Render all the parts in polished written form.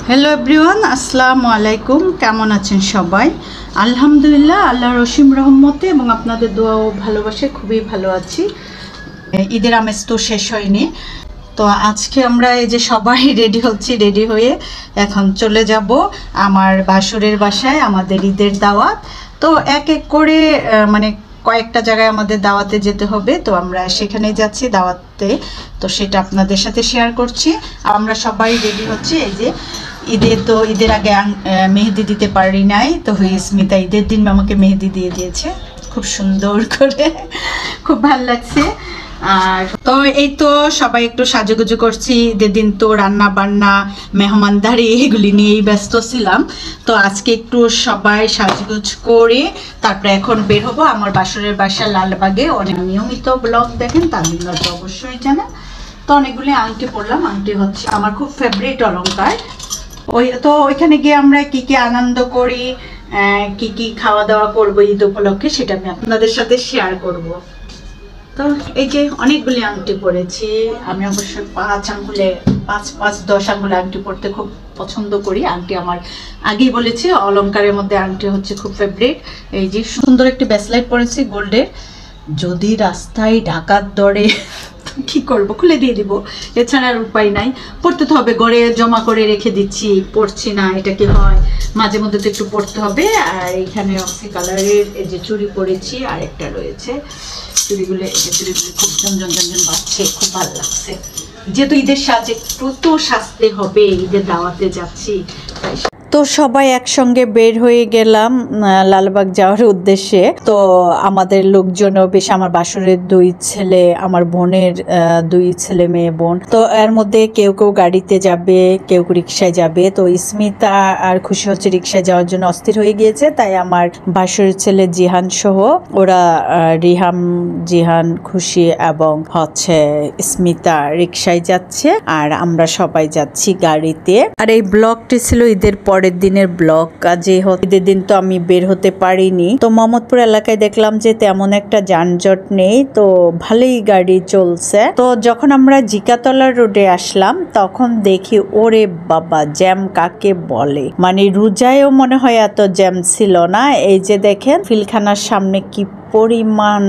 Hello everyone, আসসালামু আলাইকুম। কেমন আছেন সবাই? আলহামদুলিল্লাহ, আল্লাহর অসীম রহমতে এবং আপনাদের দোয়া ও ভালোবাসে খুবই ভালো আছি। ঈদের আমেজ তো শেষ হয়নি, তো আজকে আমরা এই যে সবাই রেডি হচ্ছি। রেডি হয়ে এখন চলে যাব আমার বাসুরের বাসায়, আমাদের ঈদের দাওয়াত। তো এক এক করে মানে কয়েকটা জায়গায় আমাদের দাওয়াতে যেতে হবে, তো আমরা সেখানেই যাচ্ছি দাওয়াতে। তো সেটা আপনাদের সাথে শেয়ার করছি। আমরা সবাই রেডি হচ্ছি। এই যে ঈদের আগে মেহেদি দিতে পারি নাই, তো স্মিতা ঈদের দিন আমাকে মেহেদি দিয়ে দিয়েছে খুব সুন্দর করে, খুব ভালো লাগছে। আর তো এই তো সবাই একটু সাজুগুজু করছি। ঈদের দিন তো রান্না বান্না, মেহমানদারি এগুলি নিয়েই ব্যস্ত ছিলাম। তো আজকে একটু সবাই সাজুগুজ করে তারপরে এখন বের হবো আমার বাসুরের বাসা লালবাগে। অনেক নিয়মিত ব্লগ দেখেন, তামিলনাড়ু তো অবশ্যই জানেন। তো অনেকগুলি আংটি পরলাম। আংটি হচ্ছে আমার খুব ফেভারিট অলংকার। তো ওইখানে গিয়ে আমরা কি কি আনন্দ করি, কি কি খাওয়া দাওয়া করবো ঈদ উপলক্ষে, সেটা আমি আপনাদের সাথে শেয়ার করব। তো এই যে অনেকগুলি আংটি পরেছি আমি। অবশ্যই 5-10 আঙ্গুলে আংটি পরতে খুব পছন্দ করি। আংটি আমার আগেই বলেছি অলংকারের মধ্যে আংটি হচ্ছে খুব ফেভারিট। এই যে সুন্দর একটি ব্রেসলেট পরেছি গোল্ডের। যদি রাস্তায় ঢাকার দরে কি করব, খুলে দিয়ে দিব, এছাড়া আর উপায় নাই। পড়তে তো হবে, ঘরে জমা করে রেখে দিচ্ছি, পড়ছি না। এটা কি হয়, মাঝে মধ্যে তো একটু পড়তে হবে। আর এখানে অক্সি কালারের এই যে চুড়ি পরেছি, আর একটা রয়েছে। চুড়িগুলো খুব ঝনঝন বাজছে, খুব ভালো লাগছে। যেহেতু ঈদের সাজে একটু তো সাজতে হবে, ঈদের দাওয়াতে যাচ্ছি তাই। তো সবাই একসঙ্গে বের হয়ে গেলাম লালবাগ যাওয়ার উদ্দেশ্যে। তো আমাদের লোকজনও বেশ, আমার বাসুরের 2 ছেলে, আমার বোনের 2 ছেলে মেয়ে বোন। তো এর মধ্যে কেউ কেউ গাড়িতে যাবে, কেউ রিক্সায় যাবে। তো স্মিতা আর খুশি হচ্ছে রিক্সায় যাওয়ার জন্য অস্থির হয়ে গিয়েছে, তাই আমার বাসুরের ছেলে জিহান সহ ওরা রিহাম, জিহান, খুশি এবং হচ্ছে স্মিতা রিক্সায় যাচ্ছে, আর আমরা সবাই যাচ্ছি গাড়িতে। আর এই ব্লগটি ছিল ঈদের পরের দিনের ব্লগ। কাজে ঈদের দিন তো আমি বের হতে পারিনি। তো মোহাম্মদপুর এলাকায় দেখলাম যে তেমন একটা যানজট নেই, তো ভালোই গাড়ি চলছে। তো যখন আমরা জিকাতলা রোডে আসলাম তখন দেখি ওরে বাবা, জ্যাম কাকে বলে, মানে রোজায়ও মনে হয় এত জ্যাম ছিল না। এই যে দেখেন ফিলখানার সামনে কি পরিমাণ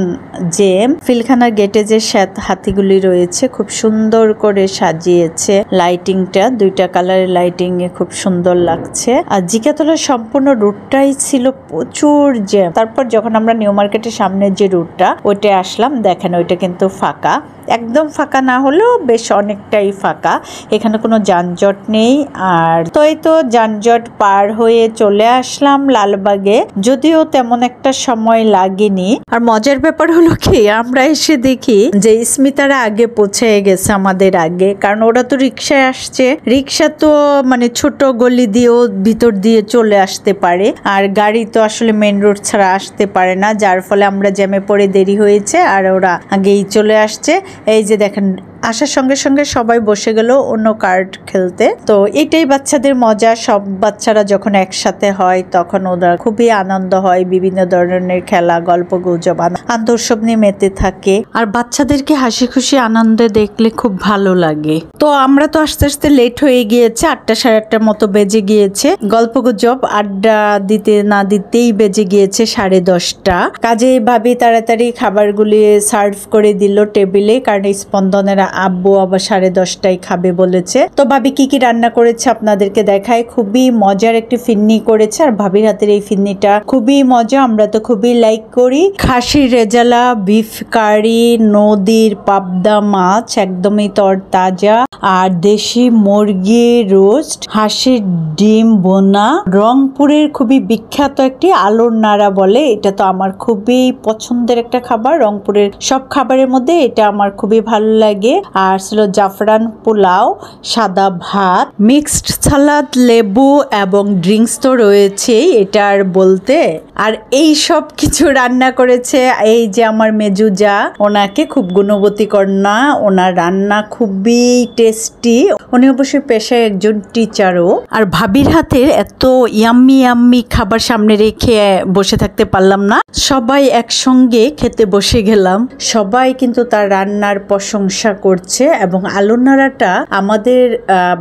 জ্যাম। ফিলখানার গেটে যে হাতিগুলি রয়েছে খুব সুন্দর করে সাজিয়েছে, লাইটিংটা 2টা কালারের লাইটিং এ খুব সুন্দর লাগছে। আর জিকাতলার সম্পূর্ণ রুটটাই ছিল প্রচুর জ্যাম। তারপর যখন আমরা নিউ মার্কেটের সামনে যে রুটটা ওইটা আসলাম, দেখেন ওইটা কিন্তু ফাঁকা, একদম ফাঁকা না হলেও বেশ অনেকটাই ফাঁকা, এখানে কোনো যানজট নেই। আর তো এই তো যানজট পার হয়ে চলে আসলাম লালবাগে, যদিও তেমন একটা সময় লাগেনি। আর মজার ব্যাপার হলো কি, আমরা এসে দেখি যে স্মিতারা আগে পৌঁছে গেছে আমাদের আগে, কারণ ওরা তো রিক্সায় আসছে। রিক্সা তো মানে ছোট গলি দিয়েও ভিতর দিয়ে চলে আসতে পারে, আর গাড়ি তো আসলে মেন রোড ছাড়া আসতে পারে না, যার ফলে আমরা জ্যামে পড়ে দেরি হয়েছে, আর ওরা আগেই চলে আসছে। এই যে দেখেন আসার সঙ্গে সঙ্গে সবাই বসে গেল অন্য কার্ড খেলতে। তো এটাই বাচ্চাদের মজা, সব বাচ্চারা যখন একসাথে হয় তখন ওরা খুবই আনন্দ হয়, বিভিন্ন ধরনের খেলা, গল্প গুজব, আন্তঃসব নিয়ে মেতে থাকে। আর বাচ্চাদেরকে হাসি খুশি আনন্দে দেখলে খুব ভালো লাগে। তো আমরা তো আস্তে আস্তে লেট হয়ে গিয়েছে, 8টা 8:30 মতো বেজে গিয়েছে। গল্প গুজব আড্ডা দিতে না দিতেই বেজে গিয়েছে 10:30। কাজে ভাবি তাড়াতাড়ি খাবারগুলি সার্ভ করে দিল টেবিলে, কারণ স্পন্দনেরা আব্বু আবার 10:30টায় খাবে বলেছে। তো ভাবি কি কি রান্না করেছে আপনাদেরকে দেখায়। খুবই মজার একটি ফিন্নি করেছে, আর ভাবির হাতের এই ফিন্নিটা খুবই মজা, আমরা তো খুবই লাইক করি। খাসির রেজালা, বিফ কারি, নদীর পাবদা মাছ একদমই তরতাজা, আর দেশি মুরগি রোস্ট, হাঁসের ডিম বোনা, রংপুরের খুবই বিখ্যাত একটি আলুর নাড়া বলে, এটা তো আমার খুবই পছন্দের একটা খাবার। রংপুরের সব খাবারের মধ্যে এটা আমার খুবই ভালো লাগে। আর ছিল জাফরান পোলাও, সাদা ভাত, মিক্সড সালাদ, লেবু এবং ড্রিঙ্কস তো রয়েছেই, এটা আর বলতে। আর এই সব কিছু রান্না করেছে এই যে আমার মেজুজা, ওনাকে খুব গুণবতী কন্যা, ওনার রান্না খুবই টেস্টি। উনি অবশ্যই পেশায় একজন টিচারও। আর ভাবির হাতের এত ইয়াম্মি ইয়াম্মি খাবার সামনে রেখে বসে থাকতে পারলাম না, সবাই একসঙ্গে খেতে বসে গেলাম। সবাই কিন্তু তার রান্নার প্রশংসা করছে এবং আলু নাড়াটা আমাদের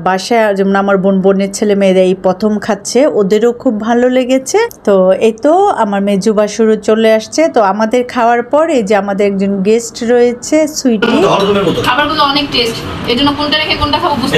বাসায়, যেমন আমার বোনের ছেলে মেয়েরা এই প্রথম খাচ্ছে, ওদেরও খুব ভালো লেগেছে। তো এই তো আমার মেজু বাসুরও চলে আসছে। তো আমাদের খাওয়ার পরে যে আমাদের একজন গেস্ট রয়েছে সুইটি, খাবারগুলো অনেক টেস্ট, এজন্য কোনটা রেখে কোনটা খাবো বুঝতে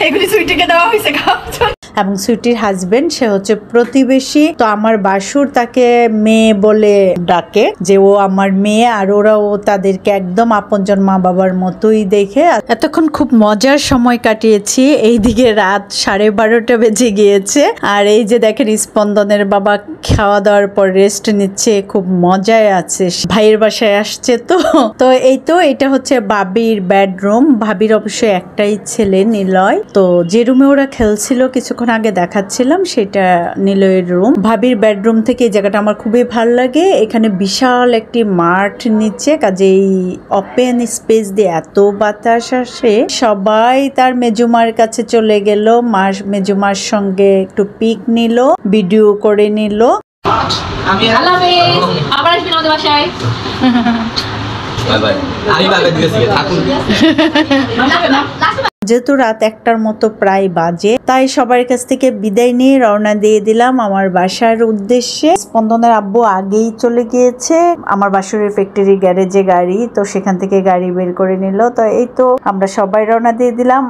এগুলি সুইটিকে দেওয়া হয়েছে খাওয়ার জন্য। এবং সুইটির হাজবেন্ড সে হচ্ছে প্রতিবেশী। তো আমার বাসুর তাকে মেয়ে বলে ডাকে, যে ও আমার মেয়ে, আর ওরাও তাদেরকে একদম আপনজন মা বাবার মতোই দেখে। এতক্ষণ খুব মজার সময় কাটিয়েছি। এইদিকে রাত 12:30 বেজে গিয়েছে। আর এই যে দেখেন স্পন্দনের বাবা খাওয়া দাওয়ার পর রেস্ট নিচ্ছে, খুব মজায় আছে, ভাইয়ের বাসায় আসছে। তো এই তো এটা হচ্ছে ভাবির বেডরুম। ভাবির অবশ্যই একটাই ছেলে নিলয়। তো যে রুমে ওরা খেলছিল কিছুক্ষণ আগে দেখাচ্ছিলাম, সেটা নিলয়ের রুম। ভাবির বেডরুম থেকে এই জায়গাটা আমার খুবই ভালো লাগে। এখানে বিশাল একটি মাঠ নিচে, কাজেই ওপেন স্পেস দিয়ে এত বাতাস আসে। সবাই তার মেজুমার কাছে চলে গেল, মেজুমার সঙ্গে একটু পিক নিল, ভিডিও করে নিল। আল্লাহ হাফেজ, আবার আসবেন আমাদের বাসায়। যেহেতু রাত 1টার মতো প্রায় বাজে, তাই সবার কাছ থেকে বিদায় নিয়ে রওনা দিয়ে দিলাম আমার বাসার উদ্দেশ্যে। স্পন্দনের আব্বু আগেই চলে গিয়েছে আমার বাসুরের ফ্যাক্টরি গ্যারেজে গাড়ি, তো সেখান থেকে গাড়ি বের করে নিল। তো এই তো আমরা সবাই রওনা দিয়ে দিলাম।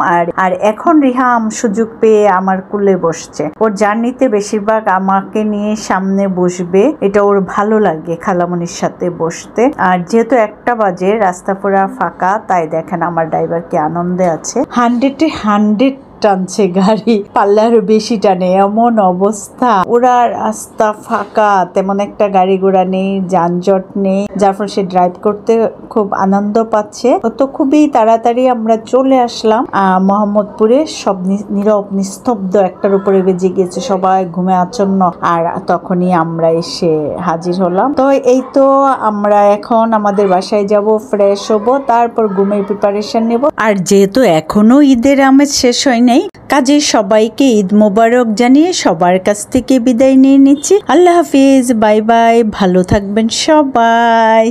আর এখন রিহাম সুযোগ পেয়ে আমার কুলে বসছে। ওর জার্নিতে বেশিরভাগ আমাকে নিয়ে সামনে বসবে, এটা ওর ভালো লাগে খালামনির সাথে বসতে। আর যেহেতু 1টা বাজে, রাস্তা পুরা ফাঁকা, তাই দেখেন আমার ড্রাইভার কি আনন্দে আছে। 100 টানছে গাড়ি, পাল্লা আরো বেশি টানে, এমন অবস্থা। ওরা রাস্তা ফাঁকা, তেমন একটা গাড়ি ঘোড়া নেই, যানজট নেই, যার ফলে সে ড্রাইভ করতে খুব আনন্দ পাচ্ছে। তো খুবই তাড়াতাড়ি আমরা চলে আসলাম মোহাম্মদপুরে। সব নীরব নিস্তব্ধ, 1টার উপরে বেজে গিয়েছে, সবাই ঘুমে আচ্ছন্ন। আর তখনই আমরা এসে হাজির হলাম। তো এই তো আমরা এখন আমাদের বাসায় যাব, ফ্রেশ হব, তারপর ঘুমের প্রিপারেশন নেব। আর যেহেতু এখনো ঈদের আমেজ শেষ হয় নাই, কাজে সবাইকে ঈদ মোবারক জানিয়ে সবার কাছ থেকে বিদায় নিয়ে নিচ্ছি। আল্লাহ হাফিজ, বাই বাই, ভালো থাকবেন সবাই।